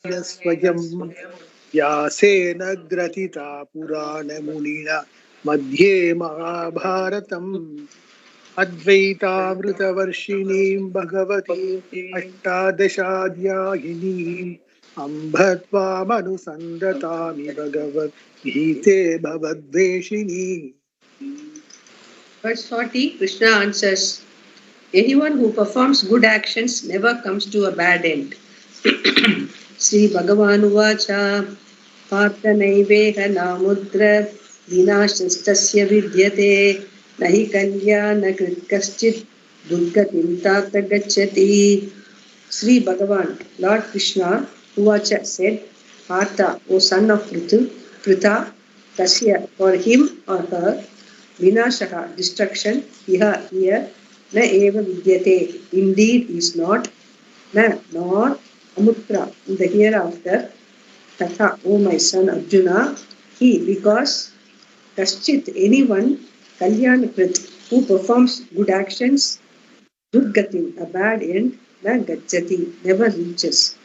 स्वयं व्यासेन ग्रथिता पुराणमुनिना मध्ये महाभारतम् अद्वैतामृतवर्षिणीं भगवतीम् अष्टादशाध्यायिनीम् अम्ब त्वामनुसन्दतामि भगवद्गीते भवद्वेषिणी. Verse 40, Krishna answers, anyone who performs good actions never comes to a bad end. Sri Bhagavan Uvacha Partha Naiveha Namudra Vinashastasya Vidyate Nahi Kalyana Krit Kaschit Durgatim Tata Gacchati. Sri Bhagavan, Lord Krishna, Uvacha said, Partha, O son of Pritha, Tasya, for him or her, Vinashaha, destruction, here, na eva vidyate, indeed is not, na, nor, amutra, in the hereafter, tatha, O my son Arjuna, he, because, kaschit, anyone, kalyanakrit, who performs good actions, durgatim, a bad end, na gacchati, never reaches.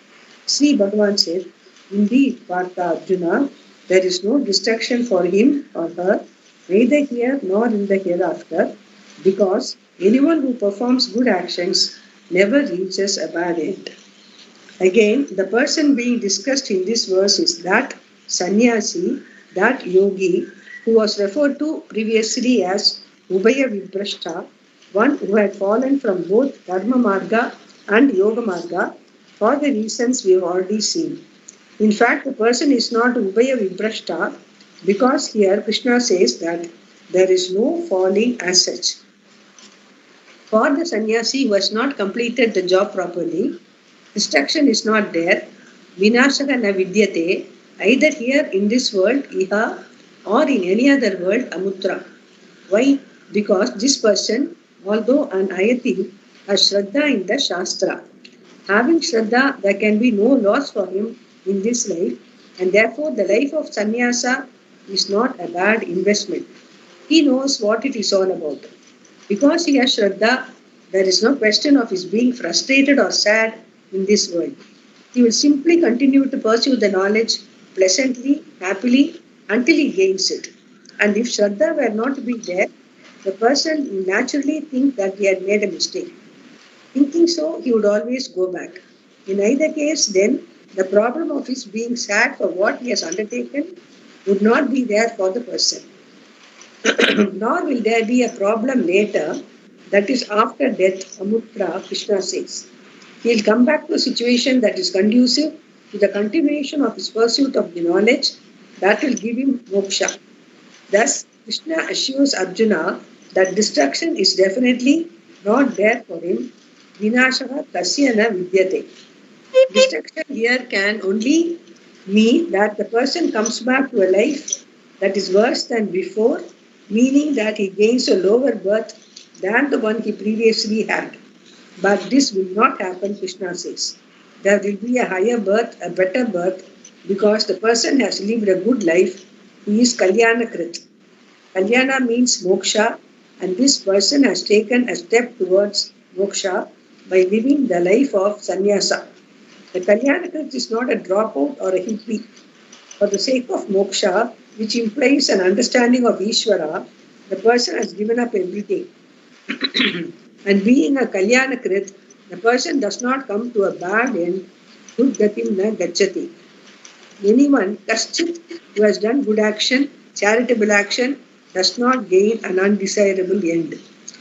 Sri Bhagavan said, indeed, Partha Arjuna, there is no destruction for him or her, neither here nor in the hereafter, because anyone who performs good actions never reaches a bad end. Again, the person being discussed in this verse is that sannyasi, that yogi, who was referred to previously as Ubhaya Viprashta, one who had fallen from both Dharma Marga and Yoga Marga for the reasons we have already seen. In fact, the person is not Ubhaya Viprashta because here Krishna says that there is no falling as such. For the sannyasi who has not completed the job properly, destruction is not there. Vinashaka na vidyate, either here in this world, iha, or in any other world, amutra. Why? Because this person, although an ayati, has shraddha in the shastra. Having shraddha, there can be no loss for him in this life, and therefore the life of sannyasa is not a bad investment. He knows what it is all about. Because he has shraddha, there is no question of his being frustrated or sad in this world. He will simply continue to pursue the knowledge pleasantly, happily, until he gains it. And if shraddha were not to be there, the person will naturally think that he had made a mistake. Thinking so, he would always go back. In either case, then, the problem of his being sad for what he has undertaken would not be there for the person. Nor will there be a problem later, that is after death, Amutra, Krishna says. He will come back to a situation that is conducive to the continuation of his pursuit of the knowledge that will give him moksha. Thus, Krishna assures Arjuna that destruction is definitely not there for him. Vinashaha tasya na vidyate. Destruction here can only mean that the person comes back to a life that is worse than before, meaning that he gains a lower birth than the one he previously had. But this will not happen, Krishna says. There will be a higher birth, a better birth, because the person has lived a good life. He is Kalyanakrit. Kalyana means moksha, and this person has taken a step towards moksha by living the life of sannyasa. The Kalyanakrit is not a dropout or a hippie. For the sake of moksha, which implies an understanding of Ishvara, the person has given up everything. And being a Kalyanakrit, the person does not come to a bad end. Durgatim na gacchati. Anyone, kaschit, who has done good action, charitable action, does not gain an undesirable end.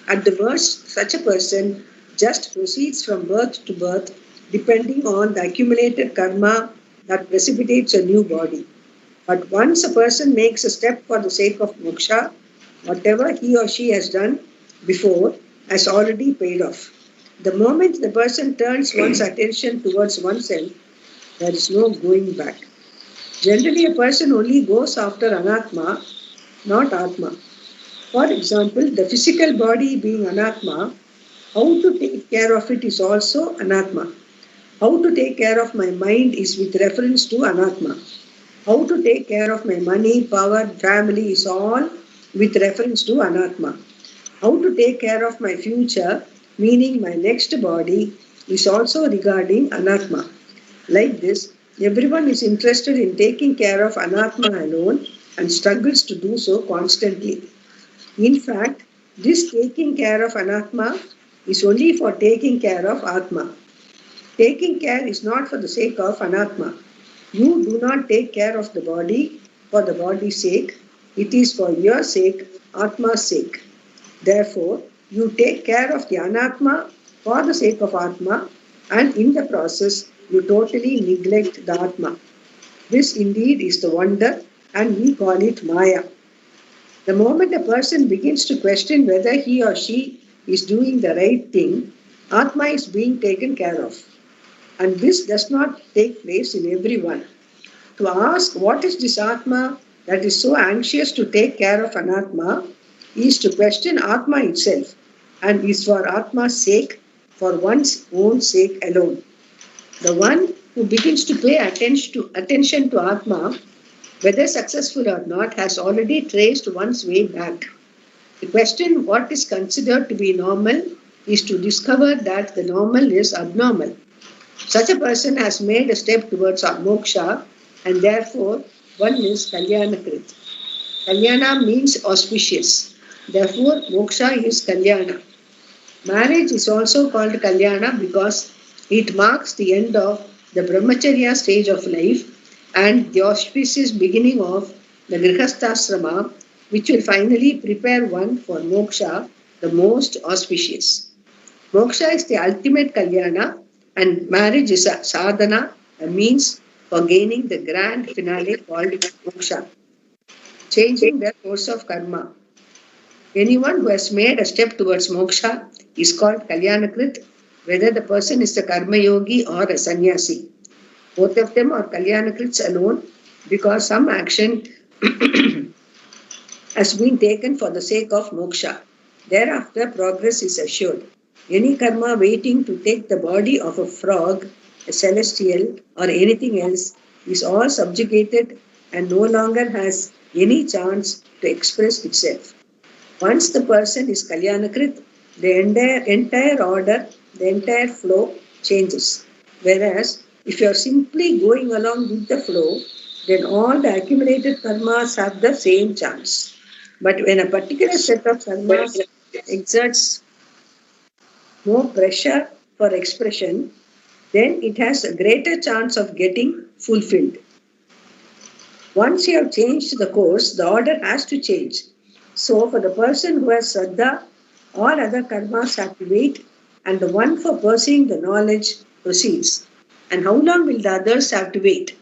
At the worst, such a person just proceeds from birth to birth, depending on the accumulated karma that precipitates a new body. But once a person makes a step for the sake of moksha, whatever he or she has done before has already paid off. The moment the person turns one's attention towards oneself, there is no going back. Generally, a person only goes after anatma, not atma. For example, the physical body being anatma, how to take care of it is also anatma. How to take care of my mind is with reference to anatma. How to take care of my money, power, family is all with reference to anatma. How to take care of my future, meaning my next body, is also regarding anatma. Like this, Everyone is interested in taking care of Anatma alone and struggles to do so constantly. In fact, this taking care of Anatma is only for taking care of Atma. Taking care is not for the sake of Anatma. You do not take care of the body for the body's sake. It is for your sake, Atma's sake. Therefore, you take care of the Anatma for the sake of Atma, and in the process, you totally neglect the Atma. This indeed is the wonder, and we call it Maya. The moment a person begins to question whether he or she is doing the right thing, Atma is being taken care of. And this does not take place in everyone. To ask what is this Atma that is so anxious to take care of Anatma is to question Atma itself and is for Atma's sake, for one's own sake alone. The one who begins to pay attention to Atma, whether successful or not, has already traced one's way back. The question what is considered to be normal is to discover that the normal is abnormal. Such a person has made a step towards moksha, and therefore one is Kalyanakrit. Kalyana means auspicious. Therefore, moksha is Kalyana. Marriage is also called Kalyana because it marks the end of the brahmacharya stage of life and the auspicious beginning of the grihasthasrama, which will finally prepare one for moksha, the most auspicious. Moksha is the ultimate Kalyana, and marriage is a sadhana, a means for gaining the grand finale called moksha, changing the course of karma. Anyone who has made a step towards moksha is called Kalyanakrit, whether the person is a karma yogi or a sannyasi. Both of them are Kalyanakrits alone because some action has been taken for the sake of moksha. Thereafter, progress is assured. Any karma waiting to take the body of a frog, a celestial, or anything else is all subjugated and no longer has any chance to express itself. Once the person is Kalyanakrit, the entire order, the entire flow changes. Whereas, if you are simply going along with the flow, then all the accumulated karmas have the same chance. But when a particular set of karmas exerts more pressure for expression, then it has a greater chance of getting fulfilled. Once you have changed the course, the order has to change. So, for the person who has Shraddha, all other karmas have to wait, and the one for pursuing the knowledge proceeds. And how long will the others have to wait?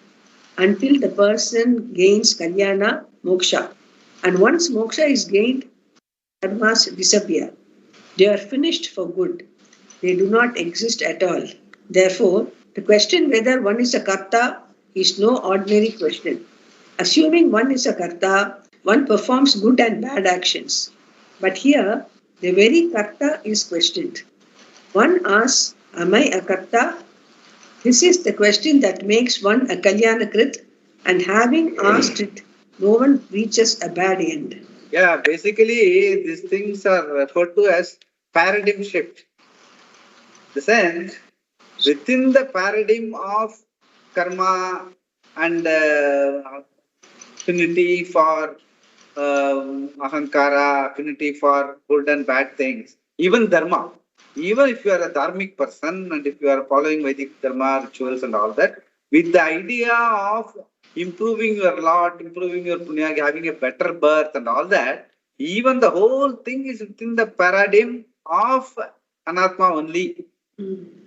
Until the person gains Kalyana, moksha. And once moksha is gained, karmas disappear. They are finished for good. They do not exist at all. Therefore, the question whether one is a karta is no ordinary question. Assuming one is a karta, one performs good and bad actions. But here, the very karta is questioned. One asks, am I a karta? This is the question that makes one a Kalyanakrit, and having asked it, no one reaches a bad end. Yeah, basically, these things are referred to as paradigm shift. The sense, within the paradigm of karma and affinity for ahankara, affinity for good and bad things, even dharma, even if you are a dharmic person and if you are following Vedic dharma, rituals and all that, with the idea of improving your lot, improving your punya, having a better birth and all that, even the whole thing is within the paradigm of anatma only.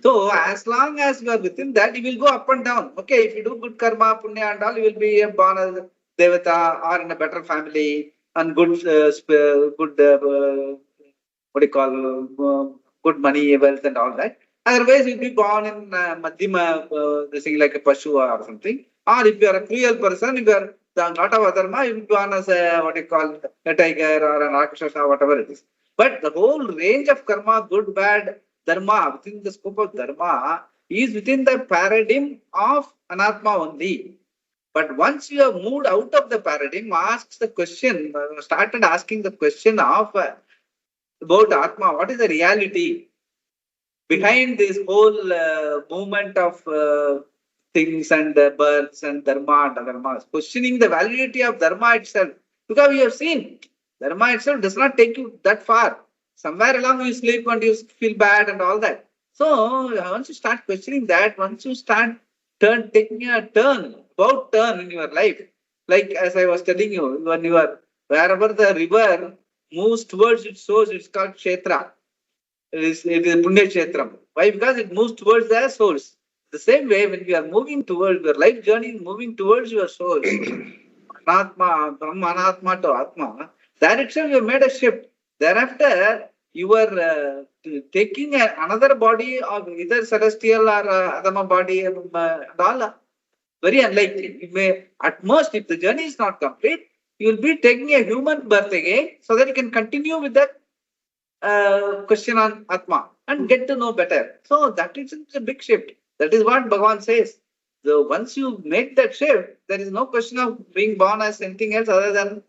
So, as long as you are within that, you will go up and down. Okay, if you do good karma, punya and all, you will be born as devata or in a better family and good, what do you call, good money, wealth and all that. Otherwise, you'll be born in Madhyama, this thing like a Pashu or something. Or if you are a cruel person, if you are not of Adharma, you will be born as a, what you call, a tiger or an Rakshasa, whatever it is. But the whole range of karma, good, bad, dharma, within the scope of dharma, is within the paradigm of anatma only. But once you have moved out of the paradigm, asks the question, started asking the question of about atma, what is the reality behind this whole movement of things and births and dharma and adharma, questioning the validity of dharma itself. Because we have seen, dharma itself does not take you that far. Somewhere along you sleep and you feel bad and all that. So once you start questioning that, once you start taking a turn in your life, like as I was telling you, when you are wherever the river moves towards its source, it's called Kshetra. It is Punya Kshetram. Why? Because it moves towards the source. The same way, when we are moving towards your life journey, moving towards your source, Anatma, Brahma, Anatma to Atma, that itself you have made a shift. Thereafter, you are taking another body of either celestial or Adama body and all. Very unlikely. You may, at most, if the journey is not complete, you will be taking a human birth again so that you can continue with that question on Atma and get to know better. So that is a big shift. That is what Bhagavan says. So once you make that shift, there is no question of being born as anything else other than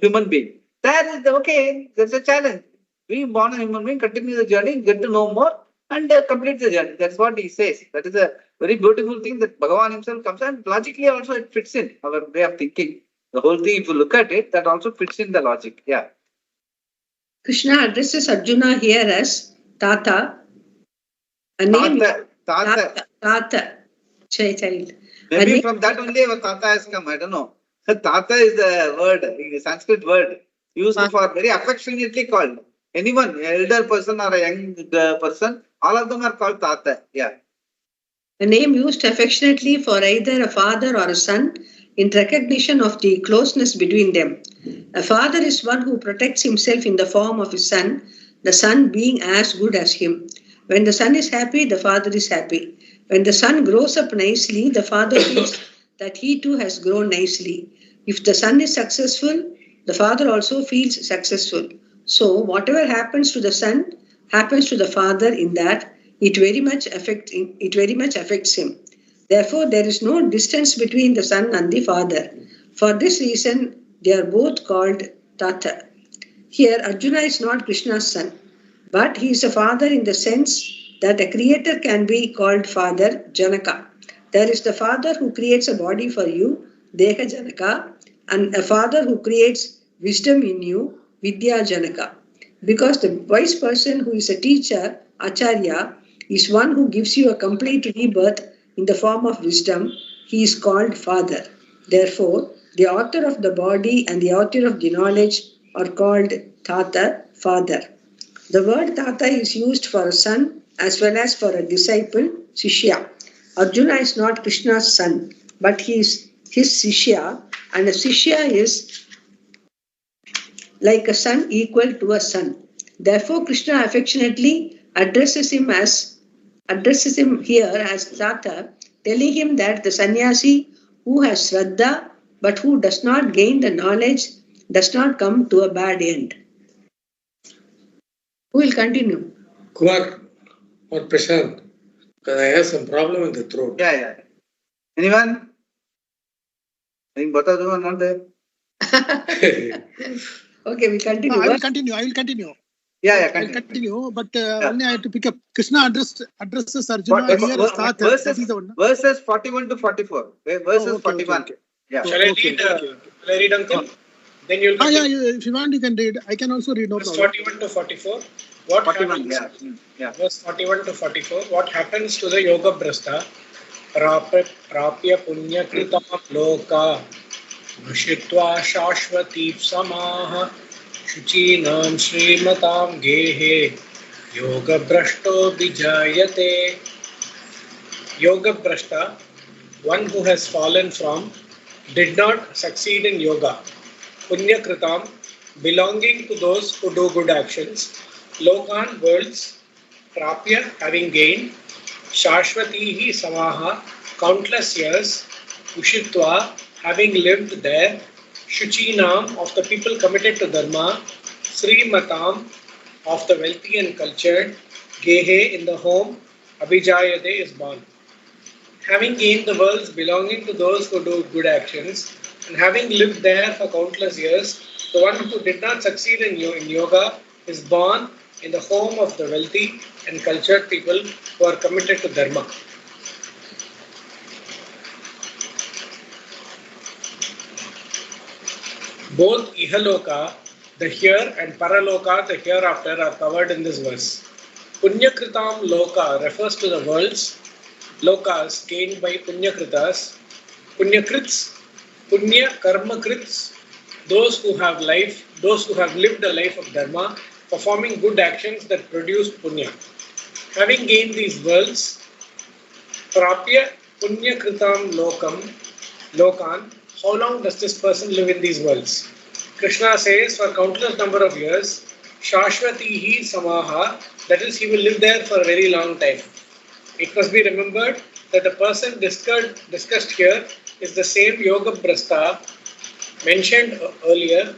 human being. That is okay. That's a challenge. Being born a human being, continue the journey, get to know more, and complete the journey. That's what he says. That is a very beautiful thing that Bhagavan himself comes, and logically also it fits in our way of thinking. The whole thing, if you look at it, that also fits in the logic. Yeah. Krishna addresses Arjuna here as Tata. A name Tata. Child. Maybe from that only our Tata has come. I don't know. Tata is the word, a Sanskrit word used for very affectionately called. Anyone, elder person or a young person, all of them are called Tata. Yeah. A name used affectionately for either a father or a son in recognition of the closeness between them. A father is one who protects himself in the form of his son, the son being as good as him. When the son is happy, the father is happy. When the son grows up nicely, the father feels that he too has grown nicely. If the son is successful, the father also feels successful. So whatever happens to the son happens to the father in that it very much affects him. Therefore, there is no distance between the son and the father. For this reason, they are both called Tata. Here, Arjuna is not Krishna's son, but he is a father in the sense that a creator can be called father, Janaka. There is the father who creates a body for you, Deha Janaka, and a father who creates wisdom in you, Vidya Janaka. Because the wise person who is a teacher, Acharya, is one who gives you a complete rebirth in the form of wisdom, he is called father. Therefore, the author of the body and the author of the knowledge are called Tata, father. The word Tata is used for a son as well as for a disciple, Shishya. Arjuna is not Krishna's son, but he is his Shishya, and a Shishya is like a son equal to a son. Therefore, Krishna affectionately addresses him here as Tata, telling him that the sannyasi who has Shraddha but who does not gain the knowledge does not come to a bad end. Who will continue? Kumar or Prashant, because I have some problem in the throat. Yeah. Anyone? I think both of them are not there. Okay, we continue. No, I will continue. Yeah, I will continue, but only I have to pick up. Krishna addresses Arjuna here as Tata. Verses 41 to 44. Verses 41. Okay. Yeah. Shall I read, uncle? Then you'll continue. If you want, you can read. I can also read. No Verse problem. 41 to 44. What 41, happens? yeah. Verse 41 to 44. What happens to the yoga brasta? Prapya punya kritam loka bhushitva shashvati samaha shuchinam srimatam gehe yoga brashto bijayate. Yoga brashta, one who has fallen from, did not succeed in yoga. Punya kritam, belonging to those who do good actions. Lokan, worlds. Prapya, having gained. Shashvatihi samaha, countless years. Ushitva, having lived there. Shuchinam, of the people committed to dharma. Srimatam, of the wealthy and cultured. Gehe, in the home. Abhijayade, is born. Having gained the worlds belonging to those who do good actions, and having lived there for countless years, the one who did not succeed in yoga is born in the home of the wealthy and cultured people who are committed to dharma. Both Ihaloka, the here, and Paraloka, the hereafter, are covered in this verse. Punyakritam Loka refers to the worlds, lokas gained by Punyakritas, Punyakrits, Punya Karmakrits, those who have lived a life of Dharma, performing good actions that produce Punya. Having gained these worlds, Prapya Punyakritam Lokan, how long does this person live in these worlds? Krishna says for countless number of years, Shashwatihi Samaha, that is, he will live there for a very long time. It must be remembered that the person discussed here is the same Yoga Brasta mentioned earlier,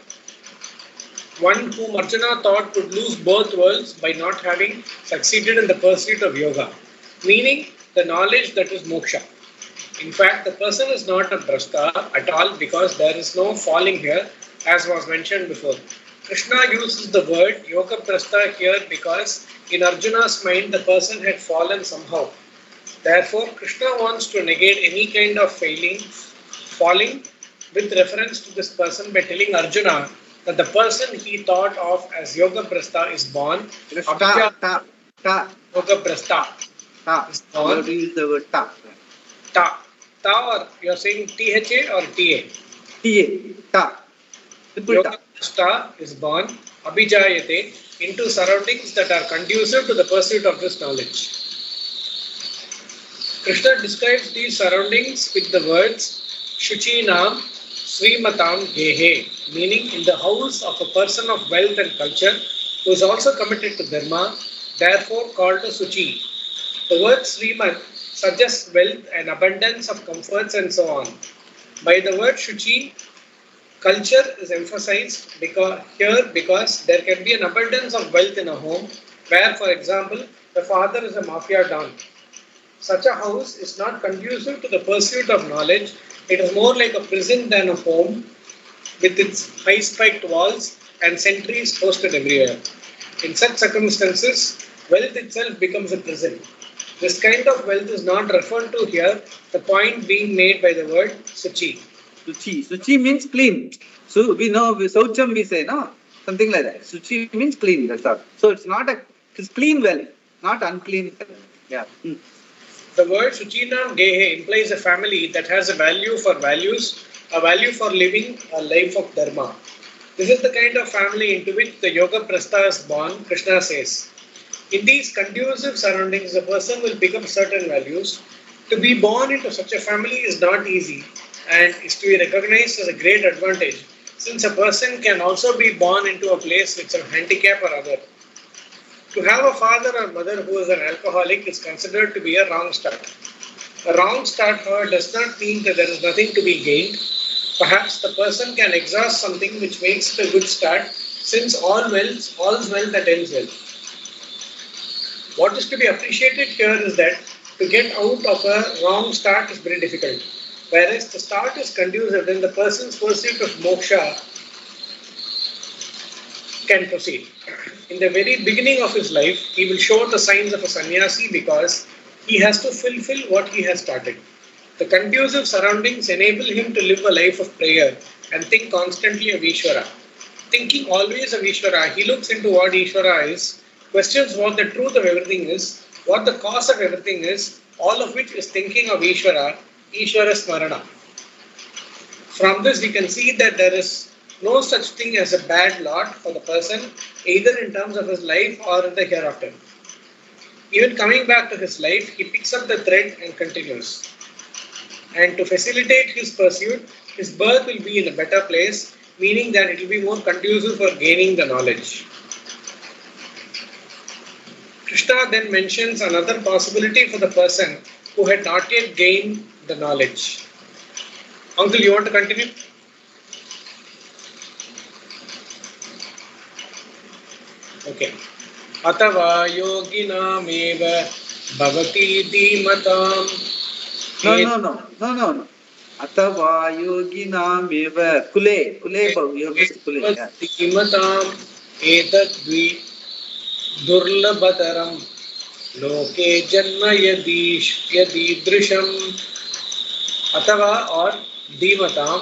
one whom Arjuna thought would lose both worlds by not having succeeded in the pursuit of yoga, meaning the knowledge that is moksha. In fact, the person is not a Brasta at all because there is no falling here, as was mentioned before. Krishna uses the word Yoga Brasta here because in Arjuna's mind the person had fallen somehow. Therefore, Krishna wants to negate any kind of falling with reference to this person by telling Arjuna that the person he thought of as Yoga Brasta is born. Yoga Brasta is born. Use the word ta. Ta. Ta, or you are saying THA or TA? Ta. Yoga Brasta is born, Abhijayate, into surroundings that are conducive to the pursuit of this knowledge. Krishna describes these surroundings with the words Shuchinam Srimatam Gehe, meaning in the house of a person of wealth and culture who is also committed to Dharma, therefore called a Suchi. The word Srimat suggests wealth and abundance of comforts and so on. By the word Shuchi, culture is emphasized because there can be an abundance of wealth in a home where, for example, the father is a mafia don. Such a house is not conducive to the pursuit of knowledge. It is more like a prison than a home with its high-spiked walls and sentries posted everywhere. In such circumstances, wealth itself becomes a prison. This kind of wealth is not referred to here, the point being made by the word Suchi. Suchi means clean. So we know, Saucham we say, no? Something like that. Suchi means clean, that's all. So it's clean wealth, not unclean. Yeah. The word Suchinam Gehe implies a family that has a value for values, a value for living a life of Dharma. This is the kind of family into which the Yoga Prastha is born, Krishna says. In these conducive surroundings, a person will pick up certain values. To be born into such a family is not easy and is to be recognized as a great advantage, since a person can also be born into a place with some handicap or other. To have a father or mother who is an alcoholic is considered to be a wrong start. A wrong start, however, does not mean that there is nothing to be gained. Perhaps the person can exhaust something which makes it a good start, since all's wealth that ends well. What is to be appreciated here is that to get out of a wrong start is very difficult. Whereas the start is conducive, then the person's pursuit of moksha can proceed. In the very beginning of his life, he will show the signs of a sannyasi because he has to fulfill what he has started. The conducive surroundings enable him to live a life of prayer and think constantly of Ishvara. Thinking always of Ishvara, he looks into what Ishvara is, questions what the truth of everything is, what the cause of everything is, all of which is thinking of Ishvara, Ishvara Smarana. From this we can see that there is no such thing as a bad lot for the person, either in terms of his life or in the hereafter. Even coming back to his life, he picks up the thread and continues. And to facilitate his pursuit, his birth will be in a better place, meaning that it will be more conducive for gaining the knowledge. Krishna then mentions another possibility for the person who had not yet gained the knowledge. Uncle, you want to continue? Okay. Atava yoginam eva bhavati dhimatam. No. Atava yoginam eva kule. You have to say kule. Dhimatam etadvi durlabhataram loke janma yadidrisham. Atava or dhimatam.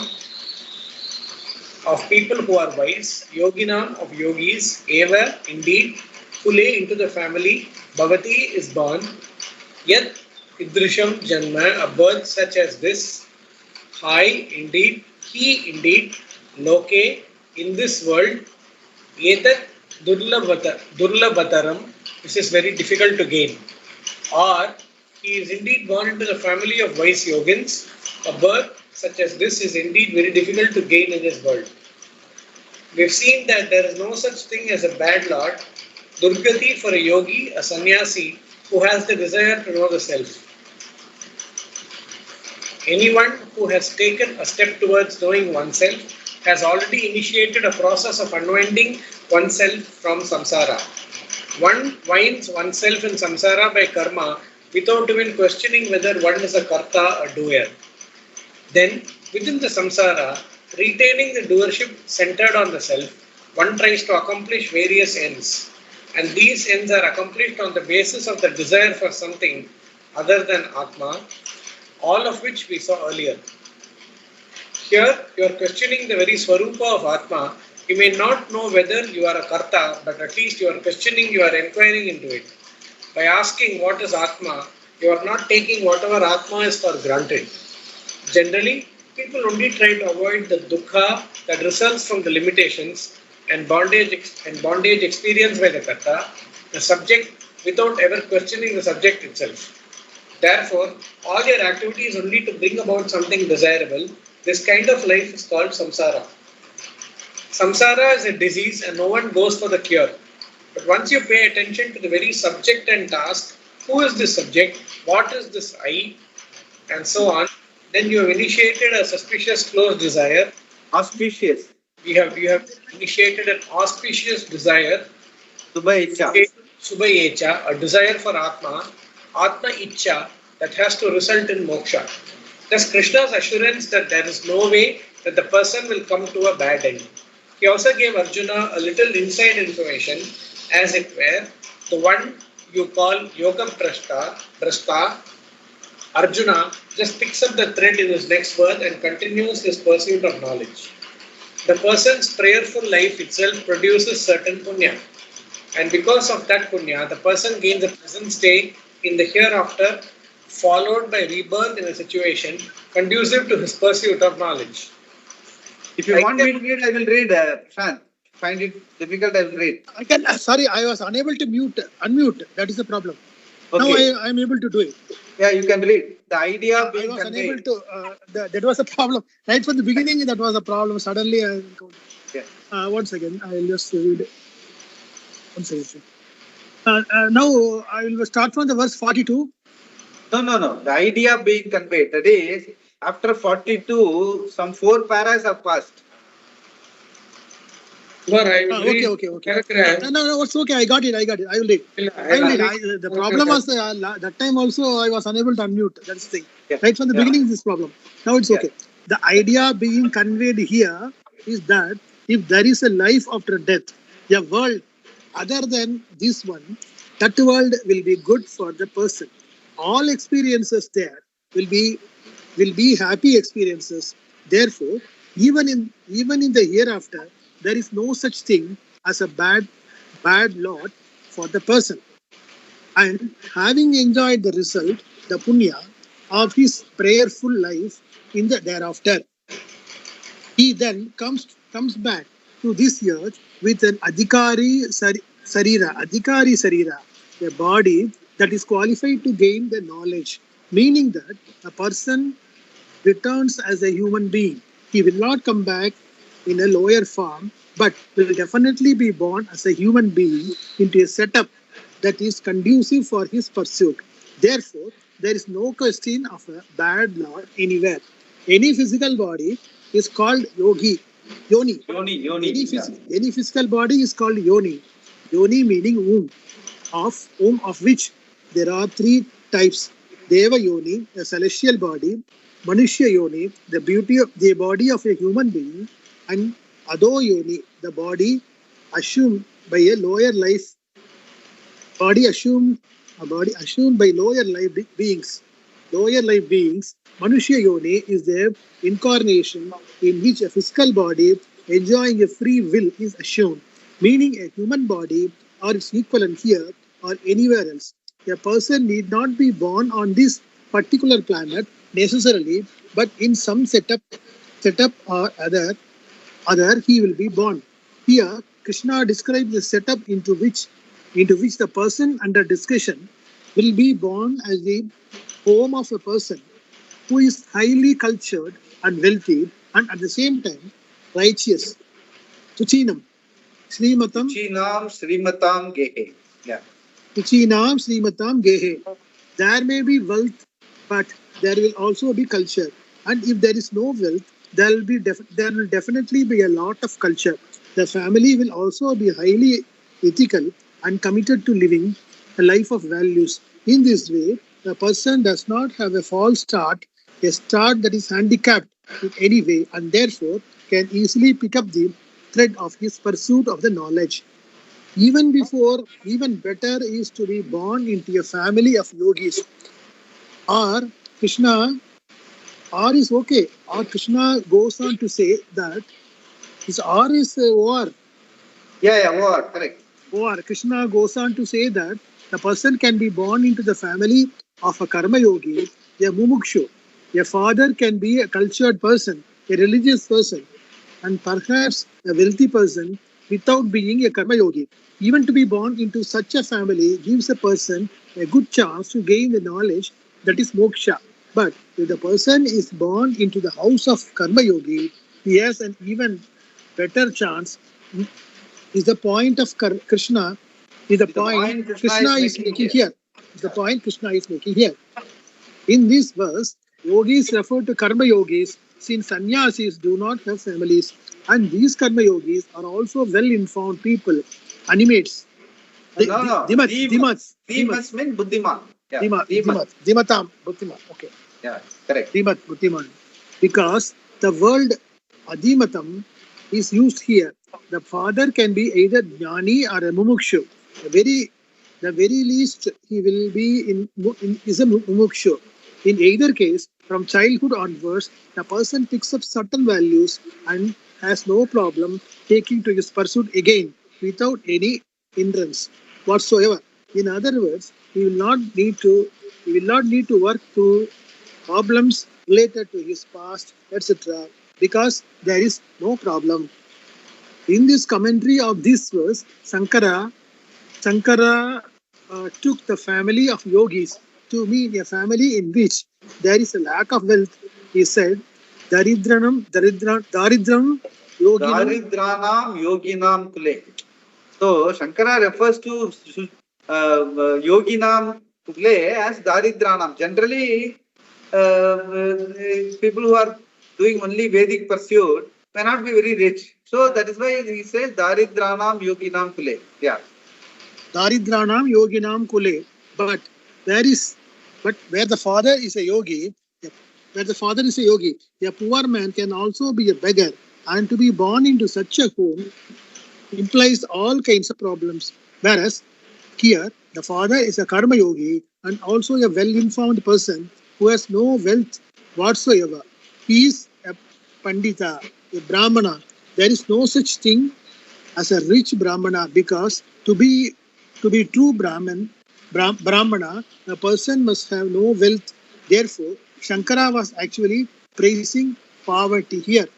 of people who are wise, yoginam of yogis, eva, indeed, who lay into the family, bhavati is born, yet idrisham janma, a birth such as this, hai, indeed, he, indeed, loke, in this world, etat durlabhataram, this is very difficult to gain. Or he is indeed born into the family of wise yogins. A birth such as this is indeed very difficult to gain in this world. We have seen that there is no such thing as a bad lot. Durgati for a yogi, a sannyasi who has the desire to know the self. Anyone who has taken a step towards knowing oneself has already initiated a process of unwinding oneself from samsara. One winds oneself in samsara by karma without even questioning whether one is a karta or doer. Then, within the samsara, retaining the doership centered on the self, one tries to accomplish various ends. And these ends are accomplished on the basis of the desire for something other than Atma, all of which we saw earlier. Here, you are questioning the very Swarupa of Atma. You may not know whether you are a Karta, but at least you are questioning, you are inquiring into it. By asking what is Atma, you are not taking whatever Atma is for granted. Generally, people only try to avoid the dukkha that results from the limitations and bondage experienced by the Karta, the subject, without ever questioning the subject itself. Therefore, all your activities only to bring about something desirable. This kind of life is called samsara. Samsara is a disease and no one goes for the cure. But once you pay attention to the very subject and task, who is this subject, what is this I, and so on, then you have initiated a suspicious close desire. Auspicious. You have initiated an auspicious desire. Subha Icha. Subha Icha, a desire for Atma. Atma Icha, that has to result in moksha. Thus Krishna's assurance that there is no way that the person will come to a bad end. He also gave Arjuna a little inside information, as it were, the one you call Yoga Brasta. Arjuna just picks up the thread in his next verse and continues his pursuit of knowledge. The person's prayerful life itself produces certain punya. And because of that punya, the person gains a present stay in the hereafter, followed by rebirth in a situation conducive to his pursuit of knowledge. If you want me to read, I will read. Shan. Find it difficult, I will read. I can. Sorry, I was unable to unmute. That is the problem. Okay. Now I am able to do it. Yeah, you can read. The idea being I was conveyed. unable to. That was a problem. Right from the beginning, that was a problem. Suddenly, I encountered. Yeah. Once again, I will just read. One second. Now I will start from the verse 42. No. The idea being conveyed. That is, after 42, some 4 paras have passed. Okay. No, it's okay. I got it. I will read. The problem was that time also I was unable to unmute. That's the thing. Yeah. Right from the beginning, this problem. Now it's okay. The idea being conveyed here is that if there is a life after death, a world other than this one, that world will be good for the person. All experiences there will be happy experiences. Therefore, even in the hereafter, there is no such thing as a bad lot for the person. And having enjoyed the result, the punya of his prayerful life in the thereafter, he then comes back to this earth with an adhikari sarira, a body that is qualified to gain the knowledge, meaning that a person returns as a human being. He will not come back in a lower form, but will definitely be born as a human being into a setup that is conducive for his pursuit. Therefore, there is no question of a bad lot anywhere. Any physical body is called yoni. Any physical body is called yoni. Yoni meaning womb, of which there are 3 types. Deva yoni, a celestial body; Manushya yoni, the body of a human being; and Ado yoni, the body assumed by a lower life. Assumed by lower life beings. Manushya yoni is the incarnation in which a physical body enjoying a free will is assumed, meaning a human body or its equivalent here or anywhere else. A person need not be born on this particular planet necessarily, but in some setup or other he will be born. Here, Krishna describes the setup into which the person under discussion will be born as the home of a person who is highly cultured and wealthy and at the same time righteous. Tuchinam, Srimatam, Chinam Srimatam Gehe. Yeah. Tuchinam, Srimatam, Gehe. There may be wealth, but there will also be culture. And if there is no wealth, there will definitely be a lot of culture. The family will also be highly ethical and committed to living a life of values. In this way, the person does not have a false start, a start that is handicapped in any way, and therefore can easily pick up the thread of his pursuit of the knowledge. Even better is to be born into a family of yogis. Or Krishna, or is okay. Or Krishna goes on to say that his or is or. Yeah, war, correct. Or Krishna goes on to say that the person can be born into the family of a karma yogi, a mumukshu. A father can be a cultured person, a religious person, and perhaps a wealthy person without being a karma yogi. Even to be born into such a family gives a person a good chance to gain the knowledge that is moksha. But if the person is born into the house of karma yogi, he has an even better chance. Is the point of Krishna is the point Krishna is making here. Is the point Krishna is making here. In this verse, yogis refer to karma yogis since sannyasis do not have families, and these karma yogis are also well-informed people, animates. No. Dimats Dimas means Buddhiman. Yeah. Dimatam, Buddhiman. Okay. Yeah, correct. Dimat, Buddhiman. Because the word Adimatam is used here. The father can be either jnani or a mumukshu. The very least he will be is a mumukshu. In either case, from childhood onwards, the person picks up certain values and has no problem taking to his pursuit again without any hindrance whatsoever. In other words, he will not need to work through problems related to his past, etc., because there is no problem. In this commentary of this verse, Shankara took the family of yogis to mean a family in which there is a lack of wealth. He said, Daridranam yoginam. Daridranam yoginam kule. So Shankara refers to yoginam kule as daridranam. Generally, people who are doing only Vedic pursuit may not be very rich. So that is why he says daridranam yoginam kule. Yeah. Daridranam yoginam kule. But where the father is a yogi, a poor man can also be a beggar, and to be born into such a home implies all kinds of problems. Whereas here, the father is a karma yogi and also a well-informed person who has no wealth whatsoever. He is a pandita, a brahmana. There is no such thing as a rich brahmana, because to be true brahmana, a person must have no wealth. Therefore, Shankara was actually praising poverty here.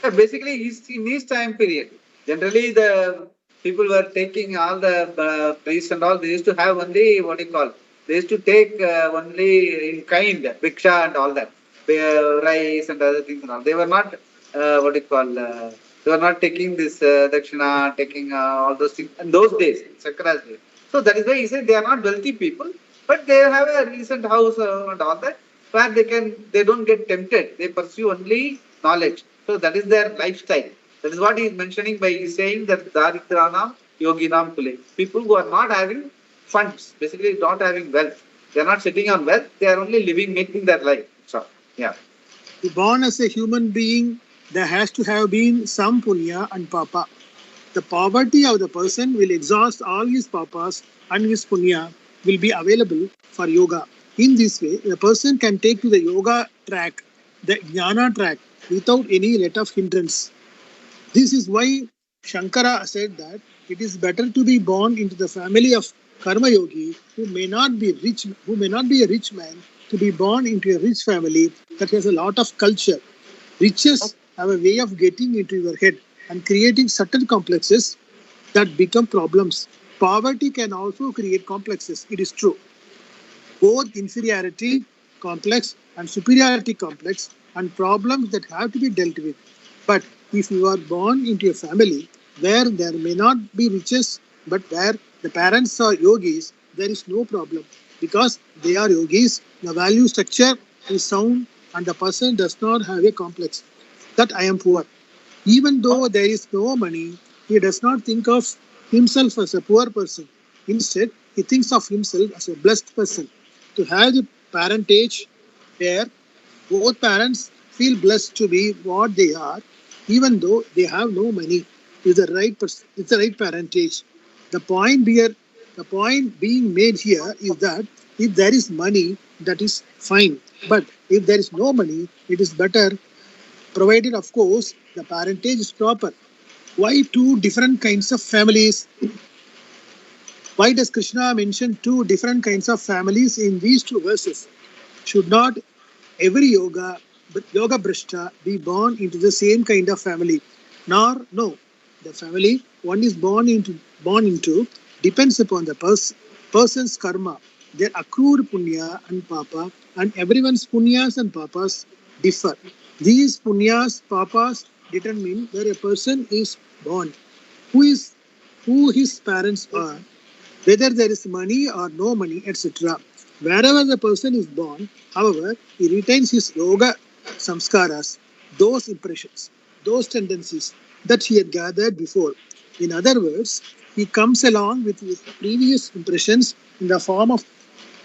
Yeah, basically, in his time period, generally the people were taking all the priests and all. They used to have only they used to take only in kind, bhiksha and all that, rice and other things and all. They were not they were not taking this dakshina, taking all those things in those days, Shankara's days. So that is why he said they are not wealthy people, but they have a decent house and all that, where they don't get tempted. They pursue only knowledge. So that is their lifestyle. That is what he is mentioning by saying that daridranam yoginam kule. People who are not having funds, basically not having wealth. They are not sitting on wealth. They are only living, making their life. So, yeah. To be born as a human being, there has to have been some punya and papa. The poverty of the person will exhaust all his papas, and his punya will be available for yoga. In this way, a person can take to the yoga track, the jnana track, without any let of hindrance. This is why Shankara said that it is better to be born into the family of Karma Yogi who may not be rich, who may not be a rich man, to be born into a rich family that has a lot of culture. Riches have a way of getting into your head and creating certain complexes that become problems. Poverty can also create complexes. It is true. Both inferiority complex and superiority complex and problems that have to be dealt with. But if you are born into a family where there may not be riches, but where the parents are yogis, there is no problem because they are yogis. The value structure is sound and the person does not have a complex that I am poor. Even though there is no money, he does not think of himself as a poor person. Instead, he thinks of himself as a blessed person. To have the parentage where both parents feel blessed to be what they are, even though they have no money, is the right person. It's the right parentage. The point being made here is that if there is money, that is fine. But if there is no money, it is better, provided, of course, the parentage is proper. Why two different kinds of families? Why does Krishna mention two different kinds of families in these two verses? Should not every yoga brishta be born into the same kind of family? Nor no. The family one is born into depends upon the person's karma, their accrued punya and papa, and everyone's punyas and papas differ. These punyas, papas determine where a person is born, who is who his parents are, whether there is money or no money, etc. Wherever the person is born, however, he retains his yoga samskaras, those impressions, those tendencies that he had gathered before. In other words, he comes along with his previous impressions in the form of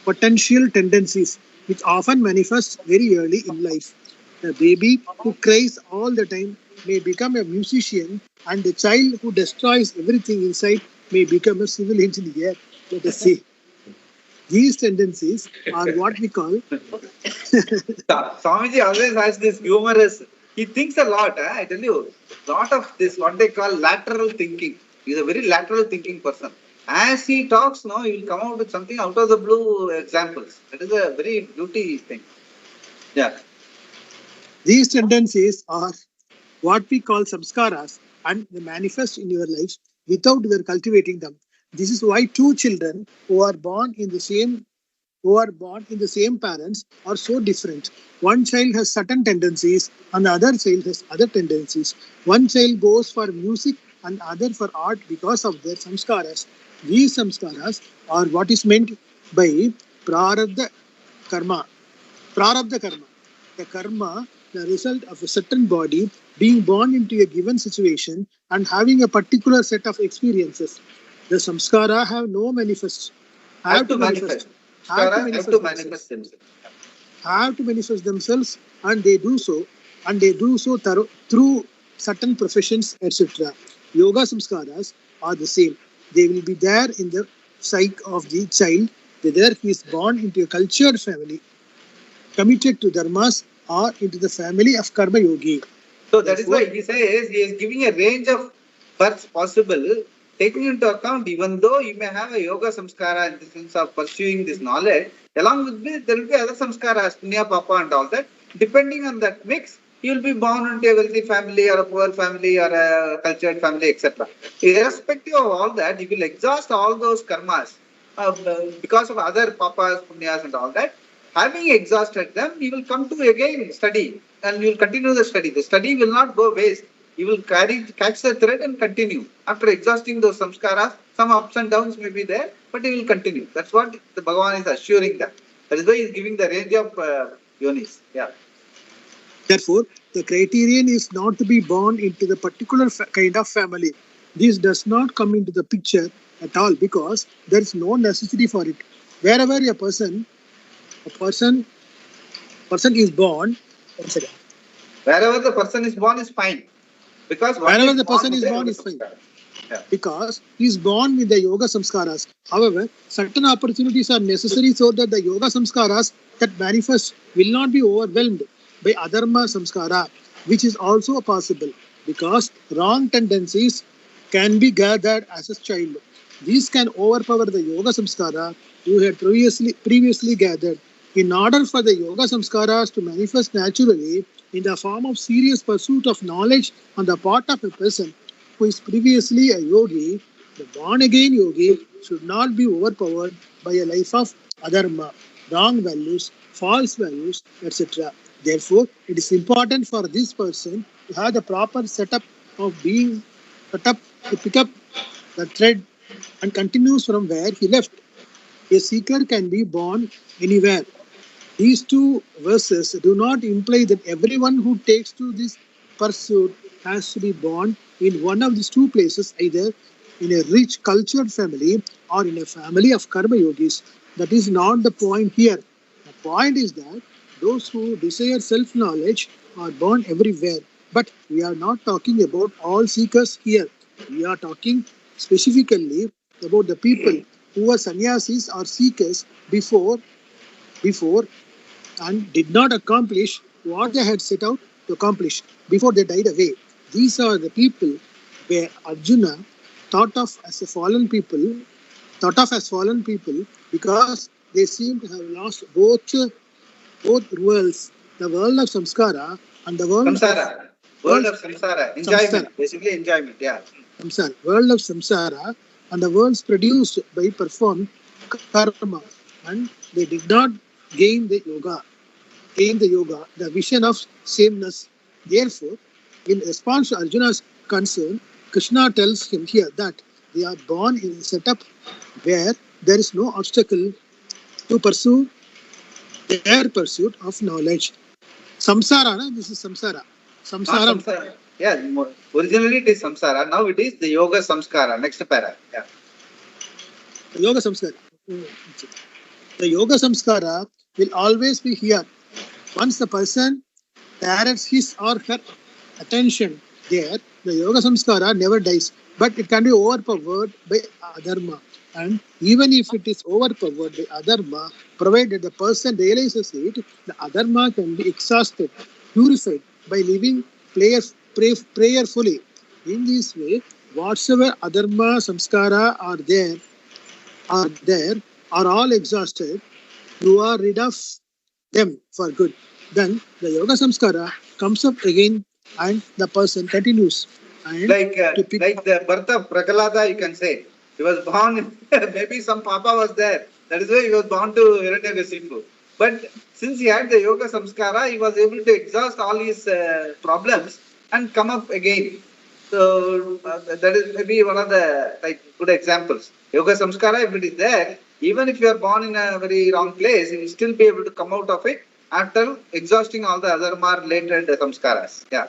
potential tendencies, which often manifest very early in life. A baby who cries all the time may become a musician, and a child who destroys everything inside may become a civil engineer. Let us say. These tendencies are what we call. Swamiji always has this humorous, he thinks a lot, I tell you, lot of this, what they call lateral thinking. He's a very lateral thinking person. As he talks now, he will come out with something out of the blue examples. That is a very beauty thing. Yeah. These tendencies are what we call samskaras and they manifest in your life without your cultivating them. This is why two children who are born in the same parents are so different. One child has certain tendencies and the other child has other tendencies. One child goes for music and other for art because of their samskaras. These samskaras are what is meant by prarabdha karma. Prarabdha karma. The karma, the result of a certain body being born into a given situation and having a particular set of experiences. The samskara have no manifest. Have to manifest. Themselves. Have to manifest themselves, and they do so, through certain professions, etc. Yoga samskaras are the same. They will be there in the psyche of the child, whether he is born into a cultured family, committed to dharmas, or into the family of karma yogi. So that is why he says he is giving a range of births possible, taking into account even though you may have a yoga samskara in the sense of pursuing this knowledge, along with this there will be other samskaras, punya, papa and all that. Depending on that mix, you will be born into a wealthy family or a poor family or a cultured family, etc. Irrespective of all that, you will exhaust all those karmas because of other papas, punyas and all that. Having exhausted them, you will come to again study and you will continue the study. The study will not go waste. You will catch the thread and continue. After exhausting those samskaras, some ups and downs may be there, but you will continue. That's what the Bhagavan is assuring them. That is why he is giving the range of yonis. Yeah. Therefore, the criterion is not to be born into the particular kind of family. This does not come into the picture at all because there is no necessity for it. Wherever a person is born, wherever the person is born is fine. Because wherever the person is born is fine. Yeah. Because he is born with the yoga samskaras. However, certain opportunities are necessary so that the yoga samskaras that manifest will not be overwhelmed by adharma samskara, which is also possible. because wrong tendencies can be gathered as a child. These can overpower the yoga samskara you had previously gathered. In order for the yoga samskaras to manifest naturally in the form of serious pursuit of knowledge on the part of a person who is previously a yogi, the born again yogi should not be overpowered by a life of adharma, wrong values, false values, etc. Therefore, it is important for this person to have the proper setup of being set up to pick up the thread and continues from where he left. A seeker can be born anywhere. These two verses do not imply that everyone who takes to this pursuit has to be born in one of these two places, either in a rich cultured family or in a family of karma yogis. That is not the point here. The point is that those who desire self-knowledge are born everywhere. But we are not talking about all seekers here. We are talking specifically about the people who were sannyasis or seekers before and did not accomplish what they had set out to accomplish before they died away. These are the people where Arjuna thought of as fallen people because they seem to have lost both worlds, the world of samskara and the world Samsara. World of samsara. Enjoyment. samsara. Basically enjoyment. Yeah. Samsara, world of samsara, and the worlds produced by performed karma, and they did not gain the yoga, the vision of sameness. Therefore, in response to Arjuna's concern, Krishna tells him here that they are born in a setup where there is no obstacle to pursue their pursuit of knowledge. Samsara, no? This is samsara. Samsaram. Samsara. Yeah. Originally it is samsara. Now it is the yoga samskara. Next para. Yeah. Yoga samskara. The yoga samskara will always be here. Once the person directs his or her attention there, the yoga samskara never dies, but it can be overpowered by adharma. And even if it is overpowered by adharma, provided the person realizes it, the adharma can be exhausted, purified by living prayerfully. In this way, whatsoever adharma samskara are all exhausted, you are rid of them for good. Then the yoga samskara comes up again and the person continues. And Like the birth of Prahalada, you can say. He was born, maybe some papa was there. That is why he was born to Hiranyakashipu. But since he had the yoga samskara, he was able to exhaust all his problems and come up again. So that is maybe one of the good examples. Yoga samskara, if it is there, even if you are born in a very wrong place, you will still be able to come out of it after exhausting all the other more related samskaras. Yeah.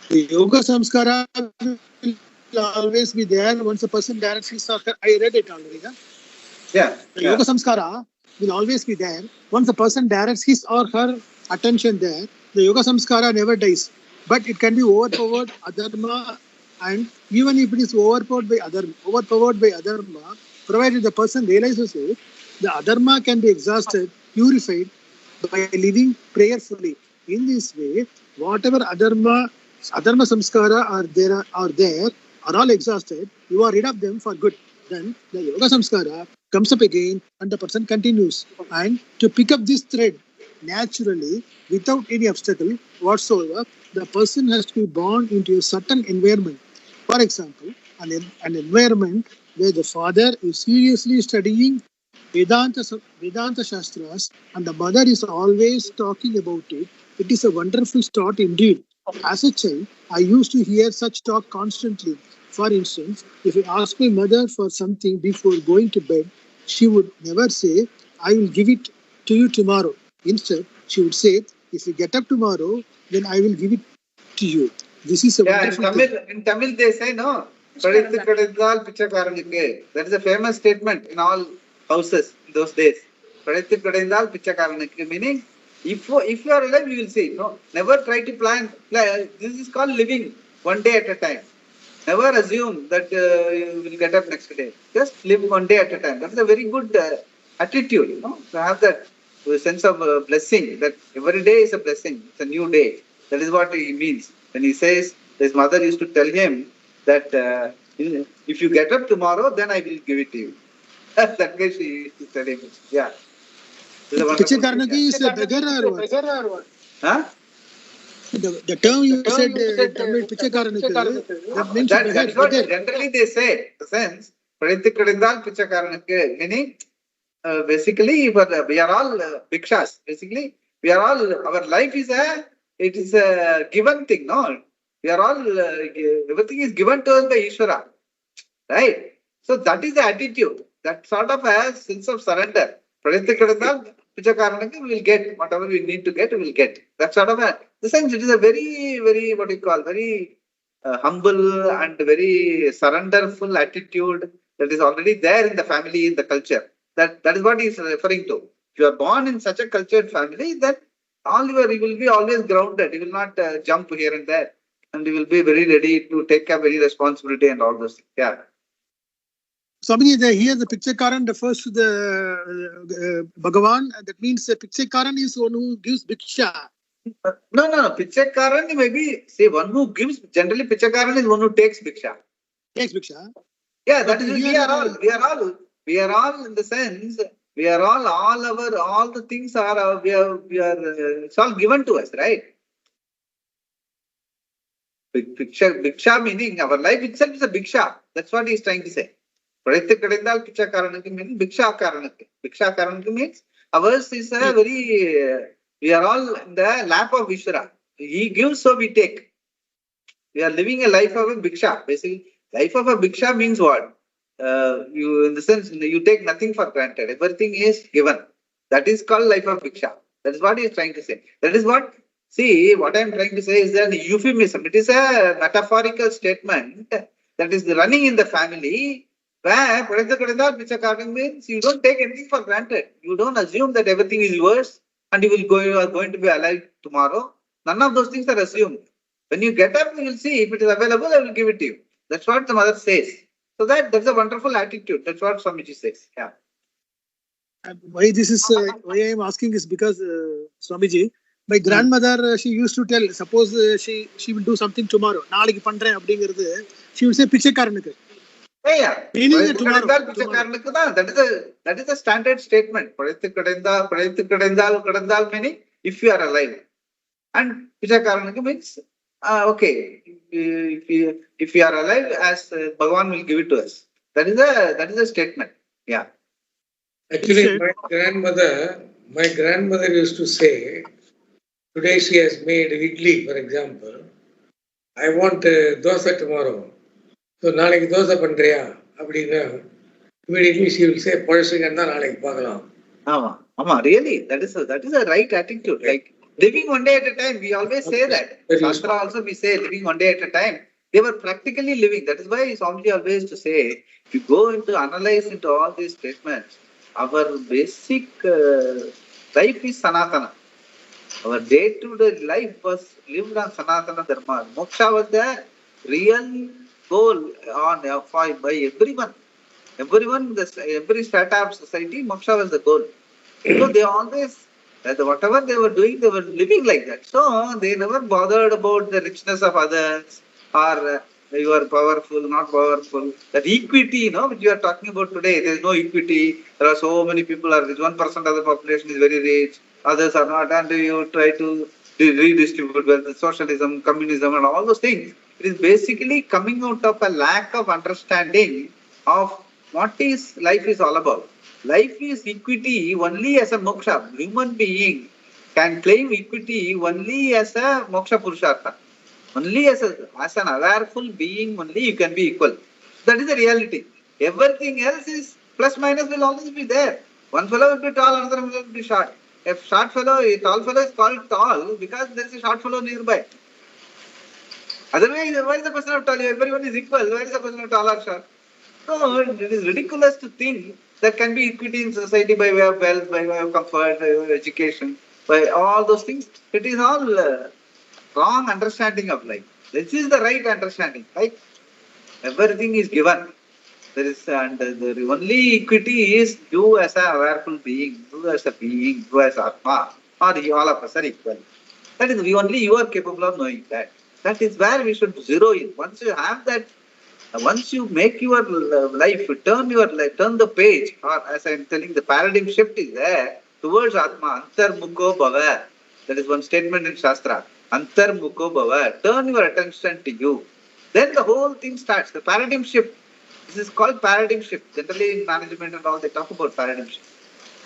the yoga samskara will always be there once a person directs his or her. I read it already. Huh? Yeah. The yoga samskara will always be there. Once a person directs his or her attention there, the yoga samskara never dies. But it can be overpowered adharma, and even if it is overpowered by adharma, provided the person realizes it, the adharma can be exhausted, purified by living prayerfully. In this way, whatever adharma samskara are all exhausted, you are rid of them for good. Then the yoga samskara comes up again and the person continues. And to pick up this thread naturally, without any obstacle whatsoever, the person has to be born into a certain environment. For example, an environment where the father is seriously studying Vedanta Shastras and the mother is always talking about it. It is a wonderful start indeed. As a child, I used to hear such talk constantly. For instance, if I asked my mother for something before going to bed, she would never say, I will give it to you tomorrow. Instead, she would say, if you get up tomorrow, then I will give it to you. This is a wonderful thing. In Tamil they say, no, Padithu kadindal pichakaranukku. That is a famous statement in all houses in those days. Padithu kadindal pichakaranukku, meaning if you are alive, you will see. No, never try to plan. This is called living one day at a time. Never assume that you will get up next day. Just live one day at a time. That is a very good attitude, to have that sense of blessing, that every day is a blessing. It's a new day. That is what he means. When he says, his mother used to tell him that if you get up tomorrow, then I will give it to you. That way she used to tell him. Yeah. This is a wonderful thing, Pichakaranaki is a beggar or what? Huh? The term you said in Tamil, Pichakaranaki, that means That is what beggar. generally they say. The sense, Pradithikarindal Pichakaranaki, meaning basically we are all bhikshas. Basically, we are all, our life is a given thing, no? We are all, everything is given to us by Ishvara. Right? So that is the attitude. That sort of a sense of surrender. Pradithikarindal Pichakaranaki, we will get whatever we need to get, we will get. That sort of a, the sense, it is a very, very, what you call, very humble and very surrenderful attitude that is already there in the family, in the culture. That is what he is referring to. If you are born in such a cultured family, then you will be always grounded. You will not jump here and there. And you will be very ready to take up any responsibility and all those things. Yeah. Swami, here the Pichakaran refers to the Bhagavan. That means the Pichakaran is one who gives bhiksha. No. Pichakaran maybe, say one who gives, generally Pichakaran is one who takes bhiksha. Takes bhiksha. Yeah, that is, we are all in the sense, all the things are, it's all given to us, right? Bhiksha meaning our life itself is a bhiksha. That's what he is trying to say. Pradithikarindal Pichakaranaki means bhiksha karanaki. Bhiksha karanaki means ours is a very, we are all in the lap of Vishwara. He gives, so we take. We are living a life of a bhiksha. Basically, life of a bhiksha means what? You, in the sense, you take nothing for granted. Everything is given. That is called life of bhiksha. That is what he is trying to say. That is what, see, what I am trying to say is that euphemism. It is a metaphorical statement that is running in the family where Pradithikarindal Pichakaranaki means you don't take anything for granted. You don't assume that everything is yours and you are going to be alive tomorrow. None of those things are assumed. When you get up, you will see if it is available, I will give it to you. That's what the mother says. So that's a wonderful attitude. That's what Swamiji says. Yeah. Why I am asking is because Swamiji, my grandmother, she used to tell, suppose she will do something tomorrow. Naaliki pandren அப்படிங்கிறது, she will say Pichakaranaki. Yeah. Meaning tomorrow. That is a standard statement. Pradithikarindal meaning if you are alive. And Pichakaranaki means, okay, if you are alive, as Bhagavan will give it to us. That is a statement. Yeah. Actually, my grandmother used to say, today she has made idli, for example. I want dosa tomorrow. So, நாளைக்கு தோசை பண்றியா அப்படின்னா immediately she will say பழசுங்கன்னா நாளைக்கு பார்க்கலாம். ஆமா, really, that is a right attitude. Like living one day at a time. We always say that. Shastra also we say living one day at a time. They were practically living. That is why Swamiji always to say, if you go into analyze into all these statements, our basic life is Sanatana. Our day-to-day life was lived on Sanatana Dharma. Moksha was the real goal by everyone. Every strata of society, moksha was the goal. So they always, whatever they were doing, they were living like that. So they never bothered about the richness of others or you are powerful, not powerful. That equity, which you are talking about today, there is no equity. There are so many people are rich. 1% of the population is very rich, others are not, and you try to redistribute wealth, socialism, communism, and all those things. It is basically coming out of a lack of understanding of what is life is all about. Life is equity only as a moksha. Human being can claim equity only as a moksha purushartha. Only as an awareful being only you can be equal. That is the reality. Everything else is plus minus will always be there. One fellow will be tall, another will be short. A tall fellow is called tall because there is a short fellow nearby. Otherwise, why is the person of tall? Everyone is equal. Why is the person of tall or short? So it is ridiculous to think there can be equity in society by way of wealth, by way of comfort, by way of education, by all those things. It is all wrong understanding of life. This is the right understanding. Right? Everything is given. There is, and the only equity is you as a awareful being, you as a being, you as Atma, or all of us are equal. That is you are capable of knowing that. That is where we should zero in. Once you have that, once you make your life, turn the page, or as I am telling, the paradigm shift is there towards Atma, Antarmukho Bhava. That is one statement in Shastra. Antarmukho Bhava. Turn your attention to you. Then the whole thing starts. The paradigm shift. This is called paradigm shift. Generally in management and all, they talk about paradigm shift.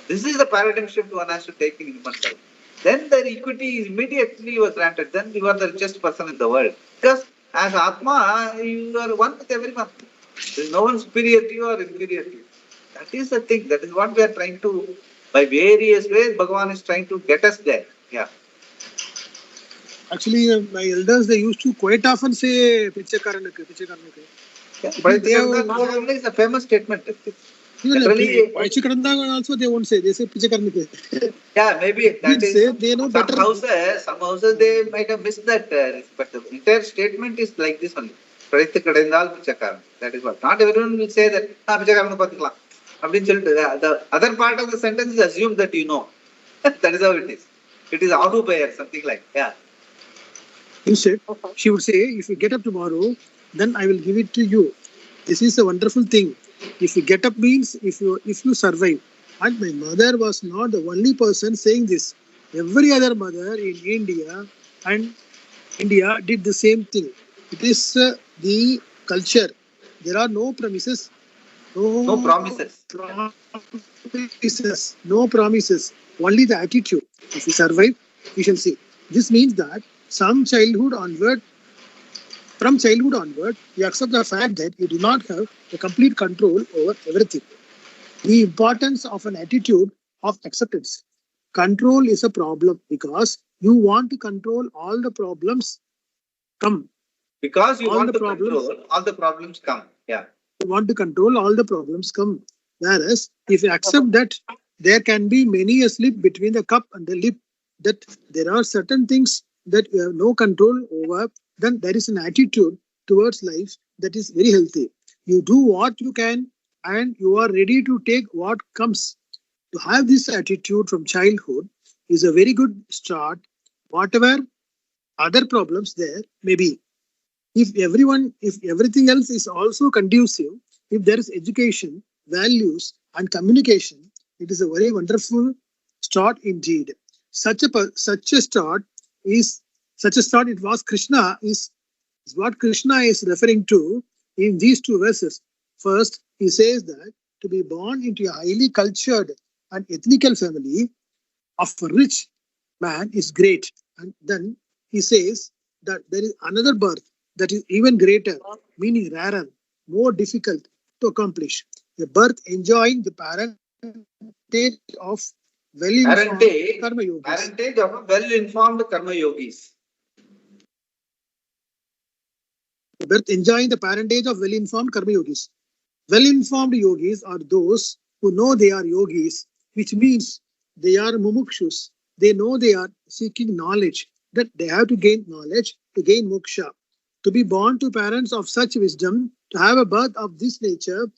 This is the paradigm shift one has to take in human life. Then the equity is immediately you are granted. Then you are the richest person in the world. Because as Atma, you are one with everyone. There is no one superior to you or inferior to you. That is the thing. That is what we are trying to, by various ways, Bhagavan is trying to get us there. Yeah. Actually, my elders, they used to quite often say, Piche karne ke. Yeah. But this is a famous statement. Generally, also they won't say. They say Piche karne ke. Yeah, maybe that is. Say they know some better. houses they might have missed that, but the entire statement is like this only. That is what. Not everyone will say that. The other part of the sentence is assume that you know. That is how it is. It is Ahupayer, something like. Yeah. Instead, she would say, if you get up tomorrow, then I will give it to you. This is a wonderful thing. If you get up means if you survive. And my mother was not the only person saying this. Every other mother in India did the same thing. It is the culture. There are no promises. No promises. No promises. Only the attitude. If you survive, you shall see. This means that from childhood onward, you accept the fact that you do not have the complete control over everything. The importance of an attitude of acceptance. Control is a problem because you want to control all the problems come. Because you want to control, all the problems come. Yeah. You want to control, all the problems come. Whereas, if you accept that there can be many a slip between the cup and the lip, that there are certain things that you have no control over, then there is an attitude towards life that is very healthy. You do what you can and you are ready to take what comes. To have this attitude from childhood is a very good start. Whatever other problems there may be. If everything else is also conducive, if there is education, values and communication, it is a very wonderful start indeed. Such a start it was Krishna is what Krishna is referring to in these two verses. First, he says that to be born into a highly cultured and ethnical family of a rich man is great. And then he says that there is another birth that is even greater, meaning rarer, more difficult to accomplish. The birth enjoying the parentage of well-informed karma yogis. Parentage of well-informed karma yogis. The birth enjoying the parentage of well-informed karma yogis. Well-informed yogis are those who know they are yogis, which means they are mumukshus. They know they are seeking knowledge, that they have to gain knowledge to gain moksha. To be born to parents of such wisdom, to have a birth of this nature,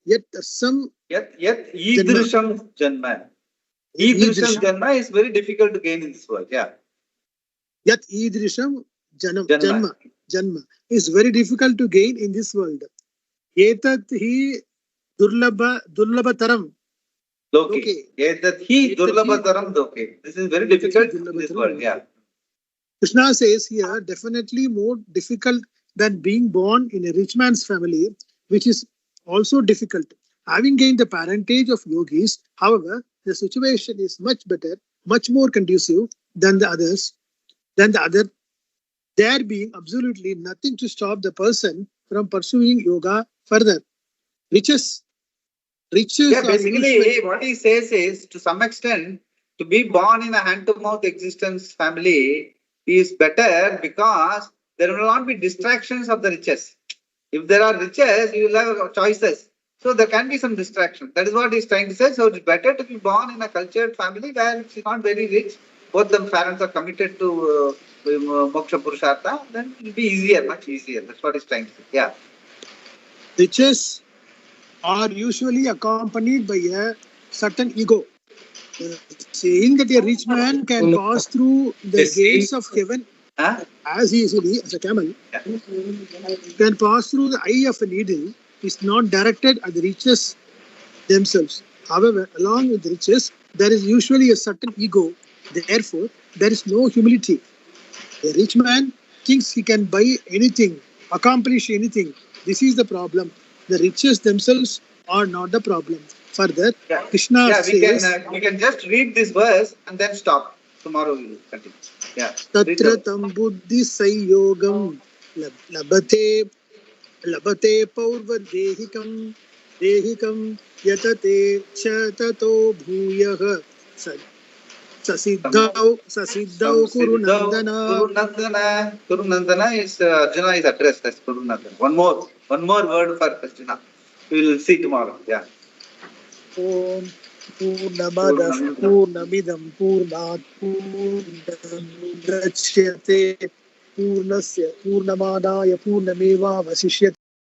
yet some... Yet idrisham janma. Idrisham janma is very difficult to gain in this world. Yeah. Yet idrisham janma is very difficult to gain in this world. Etat hi durlabhataram. Loke. Etat hi durlabhataram loke. This is very difficult in this world. Yeah. Krishna says here, definitely more difficult than being born in a rich man's family, which is also difficult. Having gained the parentage of yogis, however, the situation is much better, much more conducive than the other. There being absolutely nothing to stop the person from pursuing yoga further. Riches. Yeah, basically, what he says is, to some extent, to be born in a hand-to-mouth existence family is better because there will not be distractions of the riches. If there are riches, you will have choices. So there can be some distraction. That is what he is trying to say. So it's better to be born in a cultured family where it's not very rich. Both the parents are committed to moksha purushartha. Then it will be easier, much easier. That's what he is trying to say. Yeah. Riches are usually accompanied by a certain ego. saying that a rich man can pass through the gates of heaven as easily as a camel can pass through the eye of a needle is not directed at the riches themselves. However, along with the riches, there is usually a certain ego. Therefore, there is no humility. A rich man thinks he can buy anything, accomplish anything. This is the problem. The riches themselves are not the problem. Further, Krishna says, we can just read this verse and then stop. Tomorrow we will continue. Yeah. Tatra tam buddhi sayogam labate paurva dehikam yatate cha tato bhuyah sasiddhau Kurunandana is Arjuna is addressed as Kurunandana. One more word for Arjuna. We will see tomorrow. Yeah. Om Purnamadav Purnamidam Purnat Purnamudachyate Purnasya Purnamadaya Purnameva Vasishyate